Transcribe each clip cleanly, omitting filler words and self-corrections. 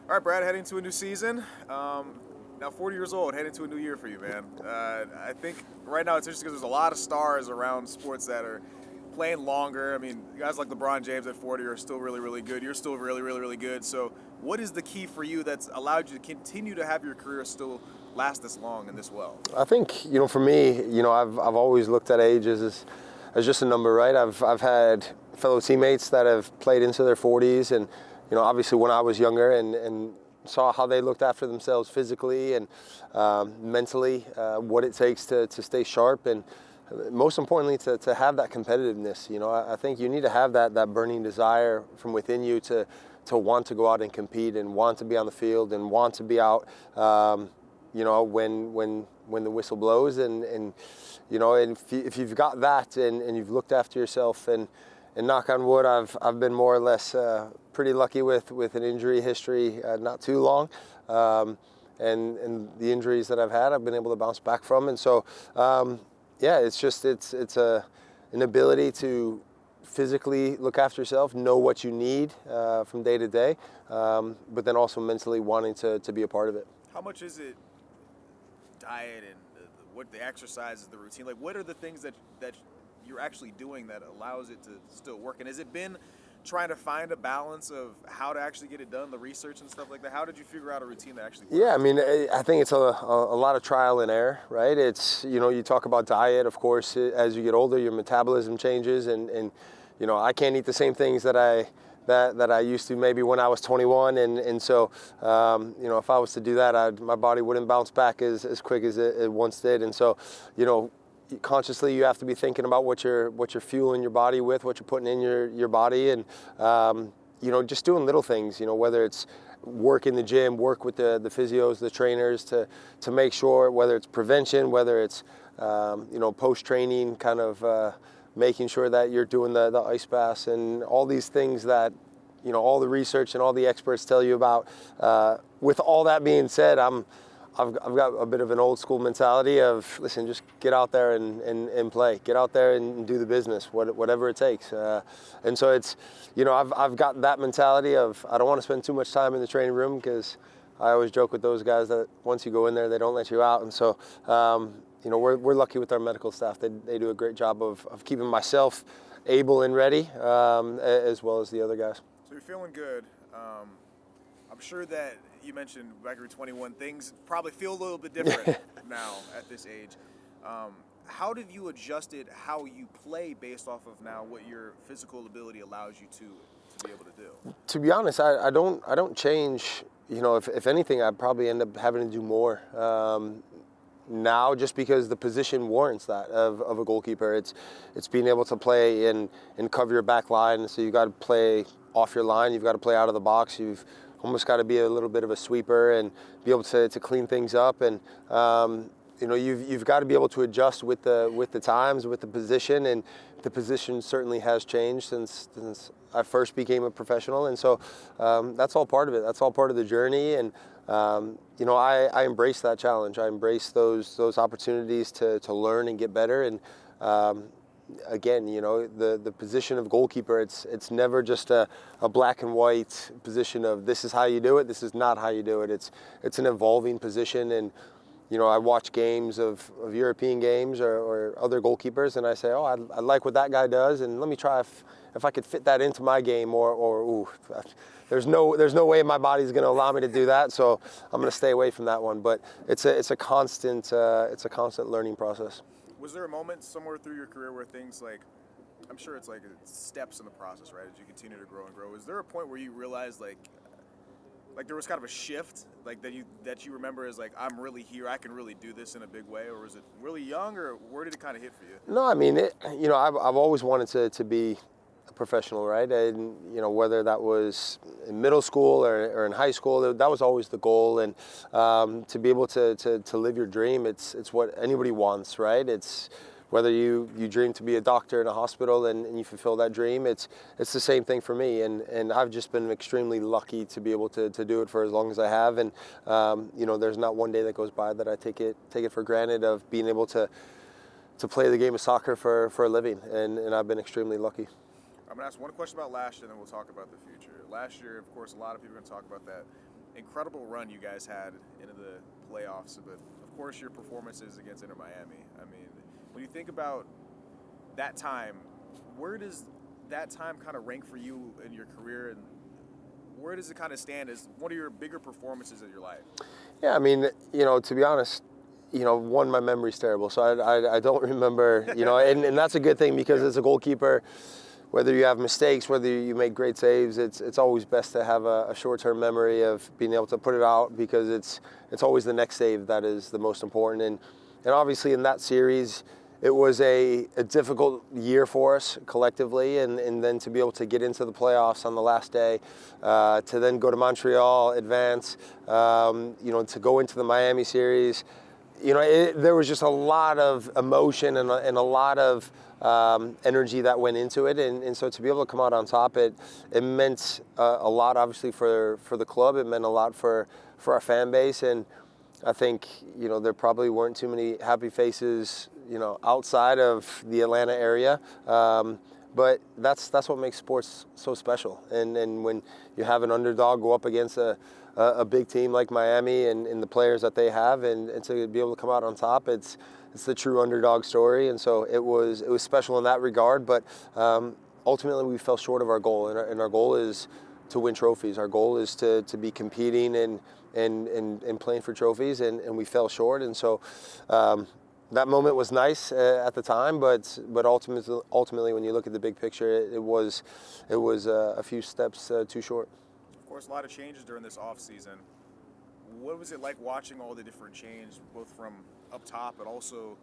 All right, Brad, heading to a new season. Now 40 years old, heading to a new year for you, man. I think right now it's interesting because there's a lot of stars around sports that are playing longer. I mean, guys like LeBron James at 40 are still really, really good. You're still really, really, really good. So, what is the key for you that's allowed you to continue to have your career still last this long and this well? I think, for me, I've always looked at age as just a number, right? I've had fellow teammates that have played into their 40s, and obviously when I was younger and saw how they looked after themselves physically and mentally, what it takes to stay sharp, and most importantly to have that competitiveness. I think you need to have that burning desire from within you to want to go out and compete and want to be on the field and want to be out when the whistle blows, and if you've got that and you've looked after yourself, and knock on wood, I've been more or less pretty lucky with an injury history, not too long, and the injuries that I've had, I've been able to bounce back from, and so it's an ability to physically look after yourself, know what you need from day to day, but then also mentally wanting to be a part of it. How much is it diet and what the exercises, the routine? Like, what are the things that you're actually doing that allows it to still work? And has it been trying to find a balance of how to actually get it done, the research and stuff like that? How did you figure out a routine that actually works? Yeah, I mean, I think it's a lot of trial and error, right? It's, you talk about diet, of course, as you get older, your metabolism changes, and I can't eat the same things that I used to maybe when I was 21, and so if I was to do that, my body wouldn't bounce back as quick as it once did, and so consciously you have to be thinking about what you're fueling your body with, what you're putting in your body, and just doing little things, whether it's work in the gym, work with the physios, the trainers to make sure, whether it's prevention, whether it's post-training kind of making sure that you're doing the ice baths and all these things that all the research and all the experts tell you about. With all that being said, I've got a bit of an old school mentality of, listen, just get out there and play. Get out there and do the business, whatever it takes. And so it's, I've got that mentality of, I don't want to spend too much time in the training room, because I always joke with those guys that once you go in there, they don't let you out. And so, we're lucky with our medical staff. They do a great job of keeping myself able and ready, as well as the other guys. So you're feeling good. I'm sure that you mentioned back when you were 21, things probably feel a little bit different now at this age. How have you adjusted how you play based off of now what your physical ability allows you to be able to do? To be honest, I don't change. If anything, I probably end up having to do more now, just because the position warrants that of a goalkeeper. It's being able to play and cover your back line. So you've got to play off your line. You've got to play out of the box. You've almost got to be a little bit of a sweeper and be able to clean things up. And you've got to be able to adjust with the times, with the position, and the position certainly has changed since I first became a professional. And so that's all part of it. That's all part of the journey. And I embrace that challenge. I embrace those opportunities to learn and get better. And again, the position of goalkeeper, it's never just a black and white position of this is how you do it, this is not how you do it. It's an evolving position. And I watch games of European games or other goalkeepers, and I say, oh, I like what that guy does, and let me try if I could fit that into my game, or there's no way my body's going to allow me to do that, so I'm going to stay away from that one. But it's a constant learning process. Was there a moment somewhere through your career where things like, I'm sure it's like steps in the process, right, as you continue to grow and grow, is there a point where you realized like there was kind of a shift, like that you remember as like, I'm really here, I can really do this in a big way, or was it really young, or where did it kind of hit for you? No, I mean, I've always wanted to be a professional, right? And whether that was in middle school or in high school, that was always the goal. And to be able to live your dream, it's what anybody wants, right? It's whether you dream to be a doctor in a hospital and you fulfill that dream, it's the same thing for me. And I've just been extremely lucky to be able to do it for as long as I have. And there's not one day that goes by that I take it for granted of being able to play the game of soccer for a living. And I've been extremely lucky. I'm going to ask one question about last year, and then we'll talk about the future. Last year, of course, a lot of people are going to talk about that incredible run you guys had into the playoffs, but of course your performances against Inter Miami. I mean, when you think about that time, where does that time kind of rank for you in your career, and where does it kind of stand as one of your bigger performances of your life? Yeah, I mean, to be honest, one, my memory's terrible, so I don't remember, and that's a good thing because as a goalkeeper, whether you have mistakes, whether you make great saves, it's always best to have a short-term memory of being able to put it out because it's always the next save that is the most important. And obviously in that series, it was a difficult year for us collectively, and then to be able to get into the playoffs on the last day, to then go to Montreal, advance, to go into the Miami series. There was just a lot of emotion and a lot of energy that went into it, and so to be able to come out on top, it meant a lot, obviously, for the club. It meant a lot for our fan base, and I think there probably weren't too many happy faces outside of the Atlanta area, but that's what makes sports so special. And when you have an underdog go up against a big team like Miami and the players that they have, and to be able to come out on top, it's the true underdog story. And so it was special in that regard. But ultimately, we fell short of our goal, and our goal is to win trophies. Our goal is to be competing and playing for trophies, and we fell short. And so that moment was nice at the time, but ultimately, when you look at the big picture, it was a few steps too short. Of course, a lot of changes during this off season. What was it like watching all the different changes, both from up top but also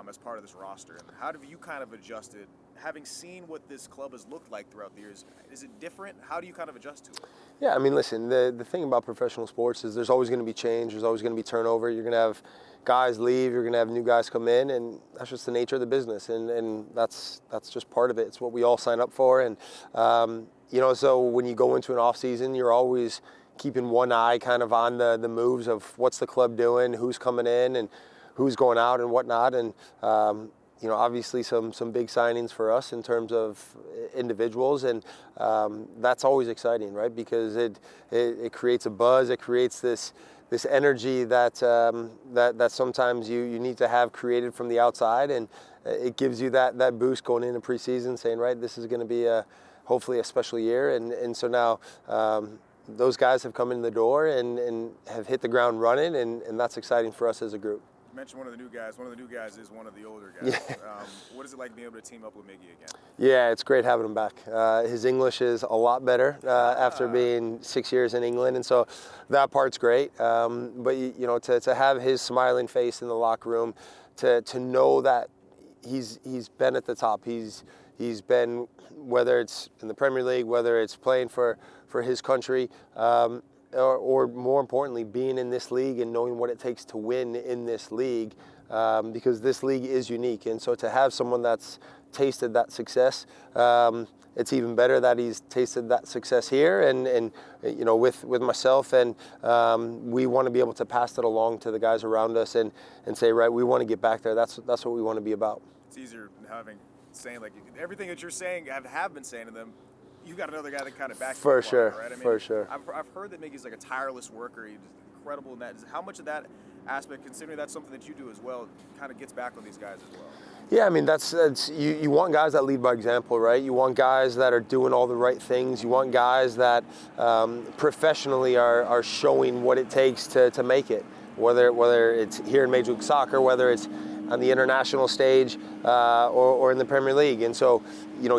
as part of this roster? And how have you kind of adjusted, having seen what this club has looked like throughout the years? Is it different? How do you kind of adjust to it? Yeah, I mean, listen, the thing about professional sports is there's always going to be change. There's always going to be turnover. You're going to have guys leave. You're going to have new guys come in, and that's just the nature of the business. And that's just part of it. It's what we all sign up for. And so when you go into an off season, you're always keeping one eye kind of on the moves of what's the club doing, who's coming in, and who's going out and whatnot. And obviously some big signings for us in terms of individuals, and that's always exciting, right? Because it creates a buzz. It creates this energy that sometimes you need to have created from the outside, and it gives you that boost going into preseason, saying, right, this is going to be hopefully a special year. And so now those guys have come in the door and have hit the ground running, and that's exciting for us as a group. You mentioned one of the new guys. One of the new guys is one of the older guys. Yeah. What is it like being able to team up with Miggy again? Yeah, it's great having him back. His English is a lot better after being 6 years in England, and so that part's great. But to have his smiling face in the locker room, to know that he's been at the top. He's been, whether it's in the Premier League, whether it's playing for his country, or more importantly, being in this league and knowing what it takes to win in this league, because this league is unique. And so to have someone that's tasted that success, it's even better that he's tasted that success here, and with myself, and we want to be able to pass it along to the guys around us and say, right, we want to get back there. That's what we want to be about. It's easier saying like everything that you're saying, have been saying to them. You got another guy that kind of backs for you sure, right? I mean, for sure. I've heard that Miggy's like a tireless worker. He's incredible in that. How much of that aspect, considering that's something that you do as well, kind of gets back on these guys as well? Yeah, I mean, that's you want guys that lead by example, right? You want guys that are doing all the right things. You want guys that professionally are showing what it takes to make it, whether it's here in Major League Soccer, whether it's on the international stage or in the Premier League. And so,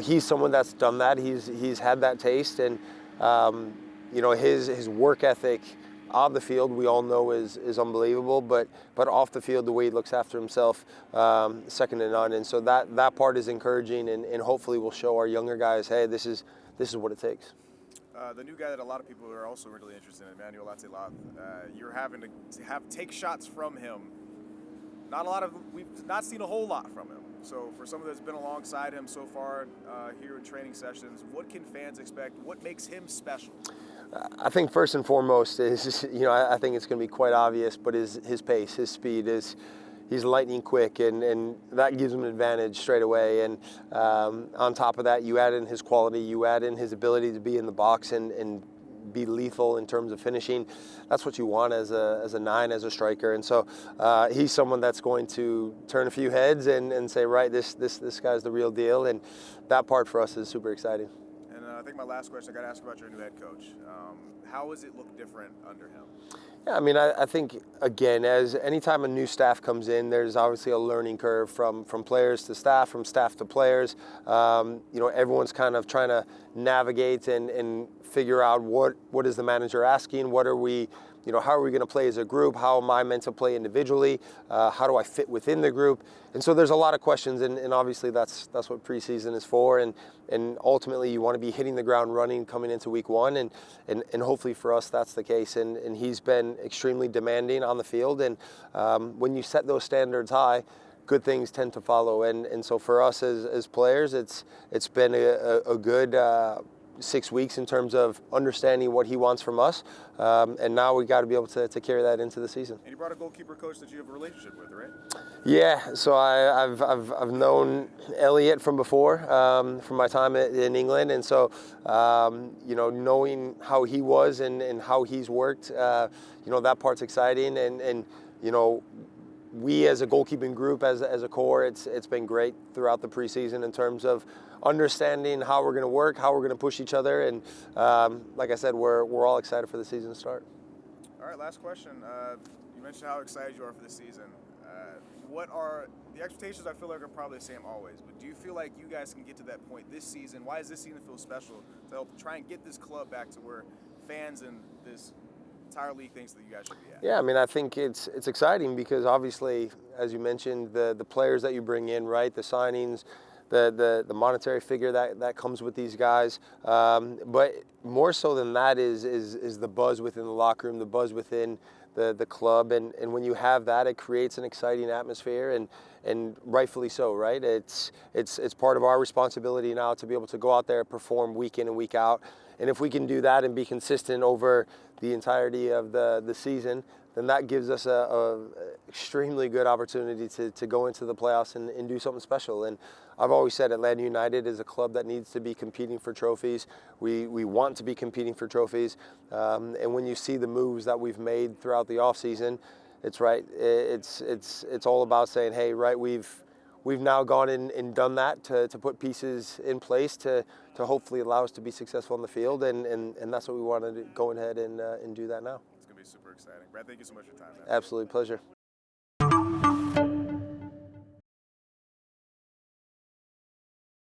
he's someone that's done that. He's had that taste, and his work ethic on the field, we all know is unbelievable, but off the field, the way he looks after himself, second to none. And so that part is encouraging, and hopefully will show our younger guys, hey, this is what it takes. The new guy that a lot of people are also really interested in, Emmanuel Latzelot, you're having to take shots from him. We've not seen a whole lot from him. So for someone that's been alongside him so far here in training sessions, what can fans expect? What makes him special? I think first and foremost is, I think it's going to be quite obvious, but his pace, his speed he's lightning quick, and that gives him an advantage straight away. And on top of that, you add in his quality, you add in his ability to be in the box and be lethal in terms of finishing. That's what you want as a 9, as a striker. And so he's someone that's going to turn a few heads and say, right, this guy's the real deal. And that part for us is super exciting. And I think my last question, I got to ask about your new head coach. How does it look different under him? Yeah, I mean, I think, again, as anytime a new staff comes in, there's obviously a learning curve from players to staff, from staff to players. Everyone's kind of trying to navigate and figure out what is the manager asking, what are we, how are we going to play as a group, how am I meant to play individually, how do I fit within the group. And so there's a lot of questions, and obviously that's what preseason is for, and ultimately you want to be hitting the ground running coming into week 1, and hopefully for us that's the case, and he's been extremely demanding on the field, and when you set those standards high, good things tend to follow, and so for us as players, it's been a good 6 weeks in terms of understanding what he wants from us, and now we got to be able to carry that into the season. And you brought a goalkeeper coach that you have a relationship with, right? Yeah, so I've known Elliot from before, from my time in England, and so knowing how he was and how he's worked, that part's exciting, and we as a goalkeeping group, as a core, it's been great throughout the preseason in terms of understanding how we're going to work, how we're going to push each other, and like I said, we're all excited for the season to start. All right, last question. You mentioned how excited you are for the season. What are the expectations? I feel like are probably the same always, but do you feel like you guys can get to that point this season? Why does this season feel special to help try and get this club back to where fans and this entire league thinks that you guys should be at? Yeah, I mean, I think it's exciting because obviously, as you mentioned, the players that you bring in, right, the signings, the monetary figure that comes with these guys, but more so than that is the buzz within the locker room, the buzz within the club, and when you have that, it creates an exciting atmosphere, and rightfully so, right? It's part of our responsibility now to be able to go out there, perform week in and week out, and if we can do that and be consistent over the entirety of the season, then that gives us a extremely good opportunity to go into the playoffs and do something special. And I've always said Atlanta United is a club that needs to be competing for trophies. We want to be competing for trophies. And when you see the moves that we've made throughout the offseason, it's right. It's all about saying, hey, right, we've now gone in and done that to put pieces in place to hopefully allow us to be successful on the field, and that's what we want to go ahead and do that now. It's going to be super exciting. Brad, thank you so much for your time, man. Absolutely, pleasure.